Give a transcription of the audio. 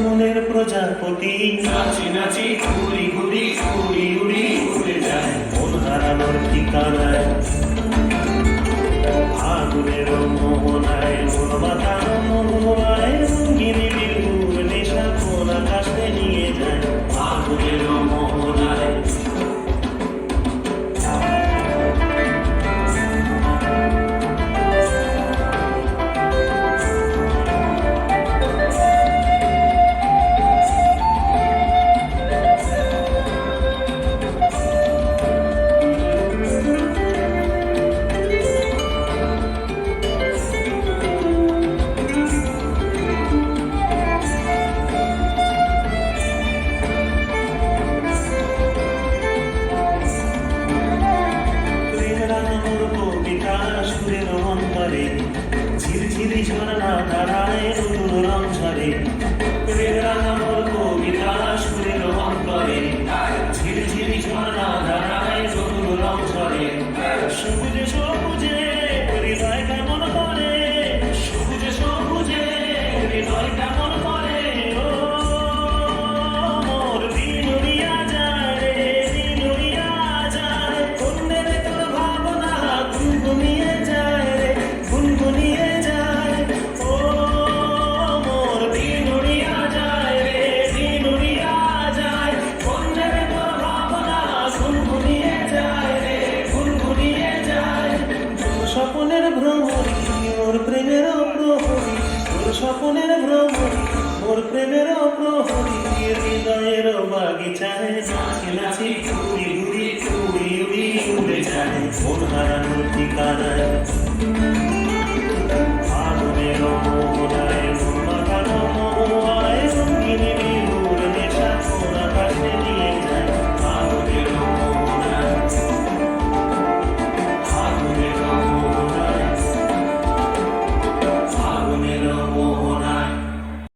মনের প্রজাপতি নাচি নাচি ঘুরি ঘুরি উড়ি উড়ি উড়ে যায় মন হারানোর ঠিকানায় আগুনের মোহনায় মন বাঁধানো মোহনায় রঙিনী বিহুর নেশা কোন আকাশে নিয়ে যায় আগুনের মোহনায় ঝিরঝিরি ঝর্ণা ধারায় নতুন রং ঝরে প্রেম রাঙা মোর কবিতা সুরের অন্তরে ঝিরঝিরি ঝর্ণা ধারায় নতুন রং ঝরে সবুজে সবুজে হৃদয় কেমন করে সবুজে সবুজে হৃদয় কেমন করে ও মোর দিন উড়িয়া যায় রে দিন উড়িয়া যায় কোনের তোর ভাবনা গুনগুনিয়ে যায় রে গুনগুনিয়ে যায় ও মোর দিন উড়িয়া যায় রে দিন উড়িয়া যায় কোনের তোর ভাবনা গুনগুনিয়ে যায় রে গুনগুনিয়ে যায় তোর স্বপ্নের ভ্রমরি মোর প্রেমের প্রহরী তোর স্বপ্নের ভ্রমরি মোর প্রেমের প্রহরী হৃদয়ের বাগিচায় নাচি নাচি ঘুরি ঘুরি উড়ি উড়ি উড়ে যায় মন হারানোর ঠিকানায়